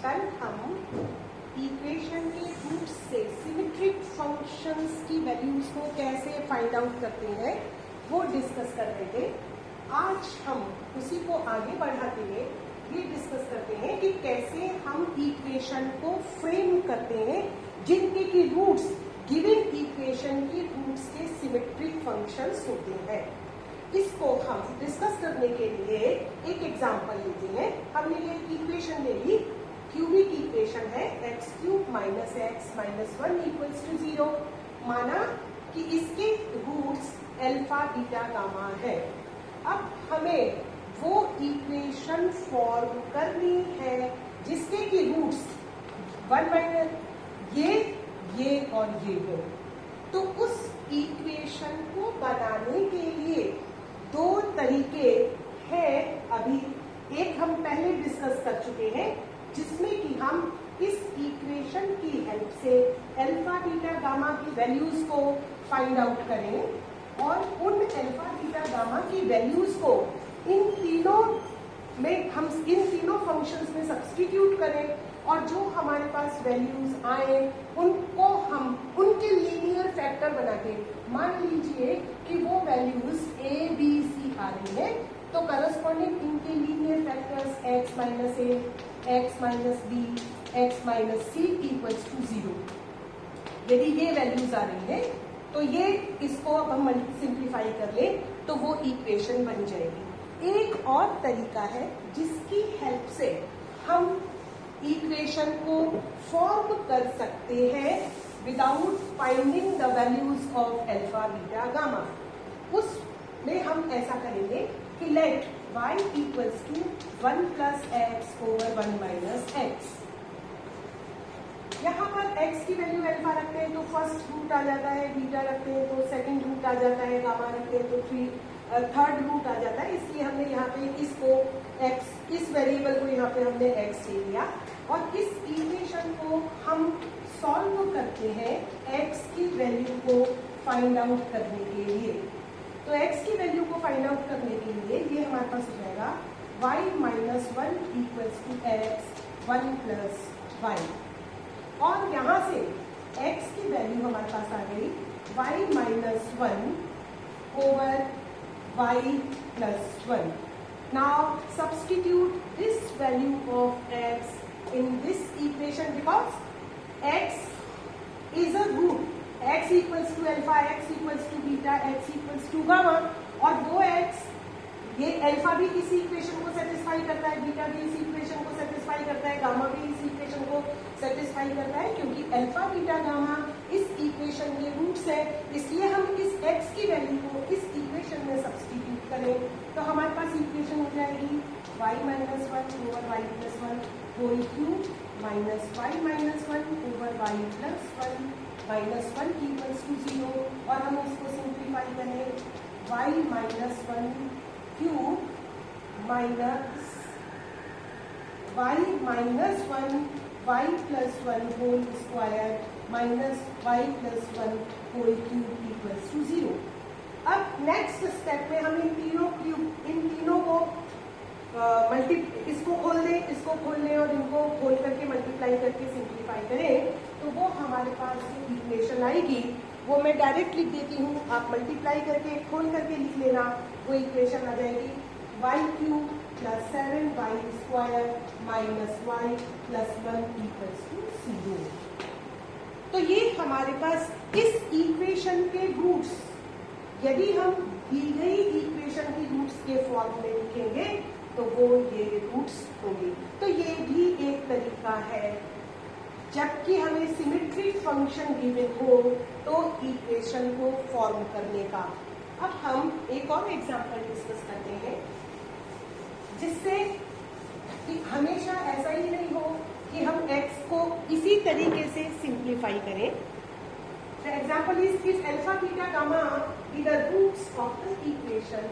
कल हम इक्वेशन के रूट्स से सिमेट्रिक फंक्शंस की वैल्यूज को कैसे फाइंड आउट करते हैं वो डिस्कस कर रहे थे। आज हम उसी को आगे बढ़ाते हुए ये डिस्कस करते हैं कि कैसे हम इक्वेशन को फ्रेम करते हैं जिनके की रूट्स गिवन इक्वेशन की रूट्स के सिमेट्रिक फंक्शंस होते हैं। इसको हम डिस्कस करने के लिए एक एग्जांपल लेते हैं। हमने ये इक्वेशन ले ली, क्यूबिक इक्वेशन है x cube minus x minus 1 equals to 0। माना कि इसके रूट्स अल्फा बीटा गामा है। अब हमें वो इक्वेशन फॉर्म करनी है जिसके की रूट्स 1 माइनस ये और ये हो। तो उस इक्वेशन को बनाने के लिए दो तरीके हैं। अभी एक हम पहले डिस्कस कर चुके हैं जिसमें कि हम इस इक्वेशन की हेल्प से अल्फा बीटा गामा की वैल्यूज को फाइंड आउट करें और उन अल्फा बीटा गामा की वैल्यूज को इन तीनों फंक्शंस में सब्स्टिट्यूट करें और जो हमारे पास वैल्यूज आए उनको हम उनके लीनियर फैक्टर बना के, मान लीजिए कि वो वैल्यूज a b c आ रही है तो करस्पॉन्डिंग इनके linear factors x minus a, x minus b, x minus c equals to 0। यदि ये वैल्यूज आ रही है तो ये इसको अब हम सिंप्लीफाई कर ले तो वो इक्वेशन बन जाएगी। एक और तरीका है जिसकी हेल्प से हम इक्वेशन को फॉर्म कर सकते हैं without finding the values of alpha beta gamma. उसमें हम ऐसा करेंगे कि let y equals to 1 plus x over 1 minus x. यहाँ पर x की वैल्यू अल्फा रखते हैं तो फर्स्ट रूट आ जाता है, बीटा रखते हैं तो सेकंड रूट आ जाता है, गामा रखते हैं तो थर्ड रूट आ जाता है। इसलिए हमने यहाँ पे इसको x, इस वेरिएबल को यहाँ पे हमने x ले लिया और इस इक्वेशन को हम सॉल्व करते हैं x की वैल्यू को फाइंड आउट करने के लिए। तो x की वैल्यू को फाइंड आउट करने के लिए ये हमारे पास हो जाएगा y minus 1 equals to x 1 plus y और यहाँ से x की वैल्यू हमारे पास आ गई y minus 1 over y plus 1. Now substitute this value of x in this equation because x is a root. x equals to alpha, x equals to beta, x equals to gamma और वो x ये alpha भी इस equation को satisfy करता है, beta भी इस इक्वेशन को सेटिस्फाई करता है, गामा भी इस इक्वेशन को सेटिस्फाई करता है क्योंकि अल्फा बीटा गामा इस इक्वेशन के रूट्स है। इसलिए हम इस x की वैल्यू को इस इक्वेशन में सब्स्टिट्यूट करें तो हमारे पास इक्वेशन हो जाएगी y minus 1 over y plus 1 whole cube minus y minus 1 over y plus 1 minus 1 equals to 0 और हम इसको सिंप्लीफाई करें y minus 1 cube minus y minus 1 y plus 1 whole square minus y plus 1 whole cube equals to 0। अब next step में हम इन तीनों को इसको खोल दें, इसको खोल लें और इनको खोल करके मल्टीप्लाई करके सिंप्लीफाई करें तो वो हमारे पास जो इक्वेशन आएगी वो मैं डायरेक्ट लिख देती हूँ। आप मल्टीप्लाई करके खोल करके लिख लेना, वो इक्वेशन आ जाएगी y cube plus 7y square minus y plus 1 equals to 0। तो ये हमारे पास इस इक्वेशन के रूट्स, यदि हम दी गई इक्वेशन की रूट्स के फॉर्म में लिखेंगे तो वो ये रूट्स होंगे। तो ये भी एक तरीका है जबकि हमें सिमेट्रिक फंक्शन गिवन हो तो इक्वेशन को फॉर्म करने का। अब हम एक और एग्जांपल डिस्कस करते हैं जिससे कि हमेशा ऐसा ही नहीं हो कि हम x को इसी तरीके से सिंप्लीफाई करें। The example is if alpha beta gamma be the roots of the equation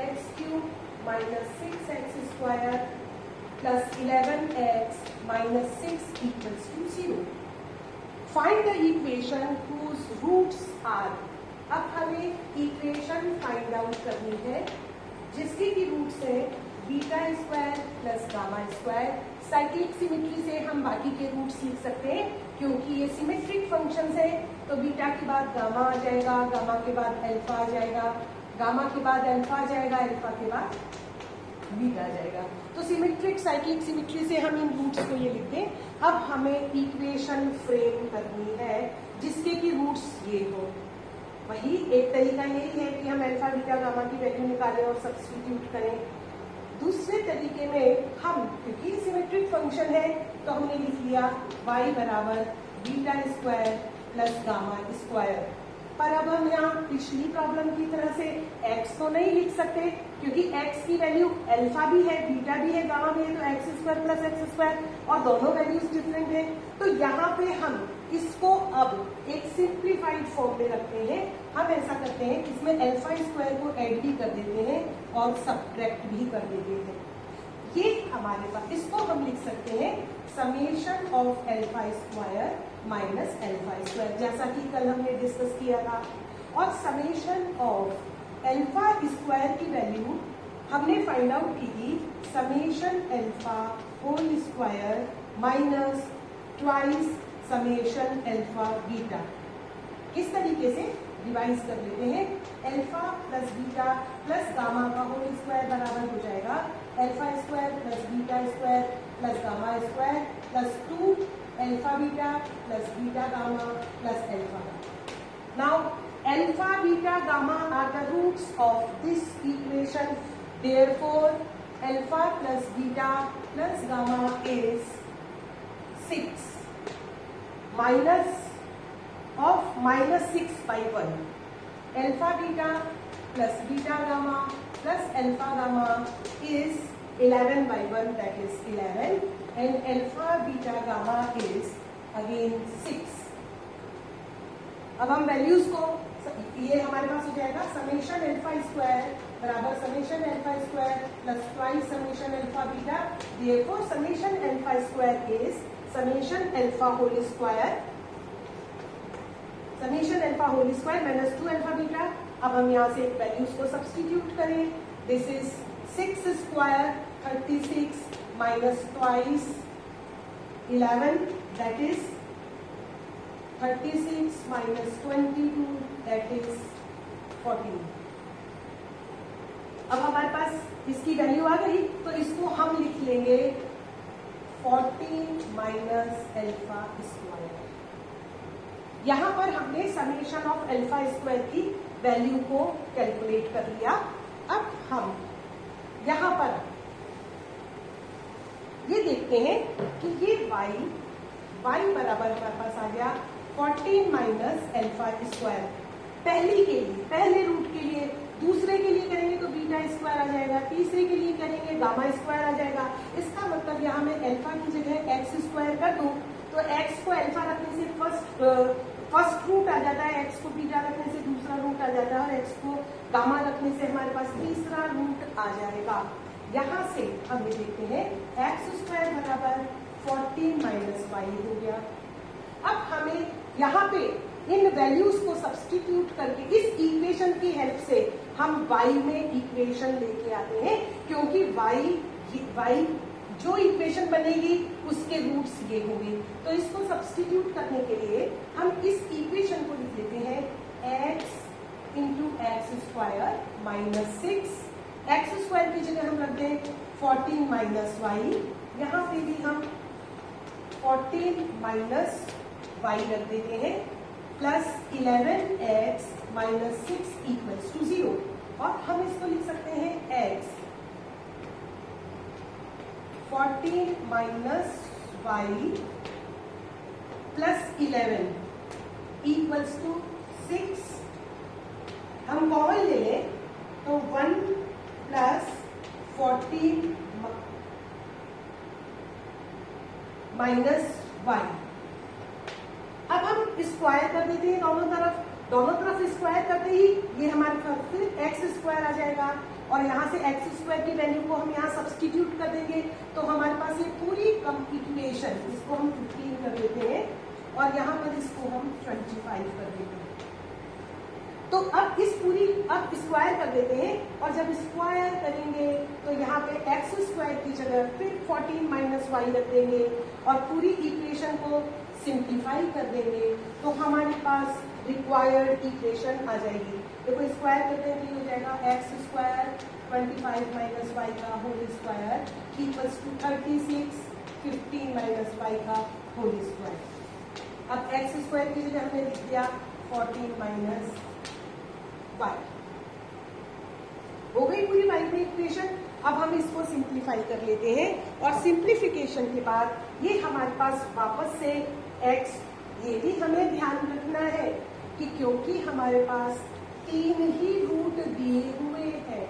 x cube minus 6x square plus 11x minus 6 equals to 0. Find the equation whose roots are. अब हमें equation find out करनी है जिसकी की roots है beta square plus gamma square cyclic symmetry से हम बाकी के रूट्स लिख सकते हैं, क्योंकि ये सिमेट्रिक फंक्शंस है। तो बीटा के बाद गामा आ जाएगा, गामा के बाद अल्फा आ जाएगा, गामा के बाद अल्फा आ जाएगा, अल्फा के बाद बीटा आ जाएगा। तो सिमेट्रिक साइक्लिक सिमेट्री से हम इन रूट्स को ये लिखते हैं। अब हमें इक्वेशन फ्रेम करनी है जिसके कि रूट्स ये हो। वही एक तरीका यही है कि हम अल्फा बीटा गामा की वैल्यू निकालें और सब्स्टिट्यूट करें। दूसरे तरीके में हम, क्योंकि सिमेट्रिक फंक्शन है, तो हमने लिख लिया y बराबर beta square plus gamma square. पर अब हम यहाँ पिछली प्रॉब्लम की तरह से x तो नहीं लिख सकते, क्योंकि x की वैल्यू अल्फा भी है, बीटा भी है, गामा भी है, तो x square plus x square, और दोनों वैल्यूज डिफरेंट है। तो यहाँ पे हम इसको अब एक सिंप्लीफाइड फॉर्म में रखते हैं। हम ऐसा करते हैं, इसमें अल्फा स्क्वायर को ऐड भी कर देते हैं और सब्ट्रैक्ट भी कर देते हैं। ये हमारे पास, इसको हम लिख सकते हैं summation of alpha square minus alpha square, जैसा कि कल हमने डिस्कस किया था। और समेशन ऑफ अल्फा स्क्वायर की वैल्यू हमने फाइंड आउट की थी summation alpha whole square minus twice summation alpha beta. किस तरीके से डिवाइड कर लेते हैं, alpha plus beta plus gamma का होल स्क्वायर बराबर हो जाएगा alpha square plus beta square plus gamma square plus 2 alpha beta plus beta gamma plus alpha. Now alpha beta gamma are the roots of this equation, therefore alpha plus beta plus gamma is 6 minus of minus 6 by 1. Alpha beta plus beta gamma plus alpha gamma is 11 by 1, that is 11, and alpha beta gamma is again 6. अब हम values को, ये हमारे पास हो जाएगा summation alpha square बराबर summation alpha square plus twice summation alpha beta, therefore summation alpha square is summation alpha whole square summation alpha whole square minus 2 alpha beta. अब हम यहाँ से वैल्यूज को सब्स्टिट्यूट करें। This is 6 square 36 minus twice 11, that is 36 minus 22, that is 14। अब हमारे पास इसकी value आ गई, तो इसको हम लिख लेंगे 14 माइनस अल्फा स्क्वायर। यहां पर हमने समेशन ऑफ अल्फा स्क्वायर की वैल्यू को कैलकुलेट कर लिया। अब हम यहां पर ये देखते हैं कि ये y बराबर हमारे पास आ गया 14 माइनस अल्फा स्क्वायर। पहली के लिए, पहले रूट के लिए, दूसरे के लिए करेंगे तो बीटा स्क्वायर आ जाएगा, तीसरे के लिए करेंगे गामा स्क्वायर आ जाएगा। इसका मतलब यहाँ मैं अल्फा की जगह एक्स स्क्वायर कर दूं तो एक्स को अल्फा रखने से फर्स्ट रूट आ जाता है, एक्स को बीटा रखने से दूसरा रूट आ जाता है, और एक्स को गामा रखने से हमारे पास तीसरा रूट आ जाएगा। यहाँ से हम ये देखते हैं एक्स स्क्वायर बराबर 14 माइनस वाई हो गया। अब हमें यहाँ पे इन वैल्यूज को सब्स्टिट्यूट करके इस इक्वेशन की हेल्प से हम y में इक्वेशन लेके आते हैं, क्योंकि y जो इक्वेशन बनेगी उसके रूट्स ये होंगे। तो इसको सब्स्टिट्यूट करने के लिए हम इस इक्वेशन को लिख लेते हैं x into x square minus 6। X square की जगह हम रख दें 14 माइनस वाई, यहाँ पे भी हम 14 माइनस वाई रख देते हैं plus 11x minus 6 equals to 0। और हम इसको लिख सकते हैं x 14 minus y plus 11 equals to 6। हम कॉमन ले लें तो 1 प्लस 14 माइनस वाई। अब हम स्क्वायर कर देते हैं दोनों तरफ स्क्वायर करते ही ये हमारे पास फिर एक्स स्क्वायर आ जाएगा, और यहाँ से एक्स स्क्वायर की वैल्यू को हम यहाँ सब्स्टिट्यूट कर देंगे तो हमारे पास ये पूरी इक्वेशन, इसको हम 15 कर देते हैं और यहाँ पर इसको हम 25 कर देते हैं। तो अब अब स्क्वायर कर देते हैं, और जब स्क्वायर करेंगे तो यहाँ पे एक्स स्क्वायर की जगह फिर 14 माइनस वाई रख देंगे और पूरी इक्वेशन को सिंप्लीफाई कर देंगे, तो हमारे पास रिक्वायर्ड इक्वेशन आ जाएगी। देखो स्क्वायर करते हैं तो ये हो जाएगा एक्स स्क्वायर 25 माइनस वाई का whole square equals to 36 15 minus y का होल स्क्वायर। अब एक्स स्क्वायर की जगह हमने लिख दिया 14 माइनस वाई, हो गई पूरी वाई में इक्वेशन। अब हम इसको सिंप्लीफाई कर लेते हैं, और सिंप्लीफिकेशन के बाद ये हमारे पास वापस से x, ये भी हमें ध्यान रखना है कि क्योंकि हमारे पास 3 ही रूट दिए हुए हैं,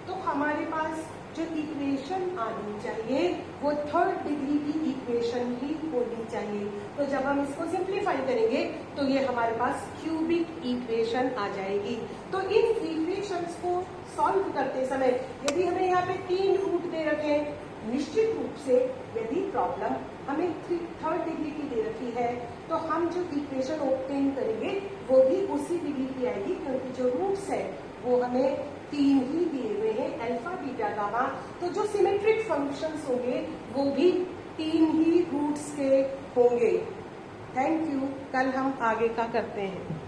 तो हमारे पास जो इक्वेशन आनी चाहिए वो 3rd डिग्री की इक्वेशन ही होनी चाहिए। तो जब हम इसको सिंप्लीफाई करेंगे तो ये हमारे पास क्यूबिक इक्वेशन आ जाएगी। तो इन इक्वेशंस को सॉल्व करते समय यदि हमें यहाँ पे 3 रूट दे रखे हैं, निश्चित रूप से यदि प्रॉब्लम हमें 3rd डिग्री की दे रखी है तो हम जो इक्वेशन ऑब्टेन करेंगे वो भी उसी डिग्री की आएगी, क्योंकि जो रूट्स है वो हमें 3 ही दिए हुए हैं, अल्फा बीटा गामा। तो जो सिमेट्रिक फंक्शंस होंगे वो भी 3 ही रूट्स के होंगे। थैंक यू, कल हम आगे का करते हैं।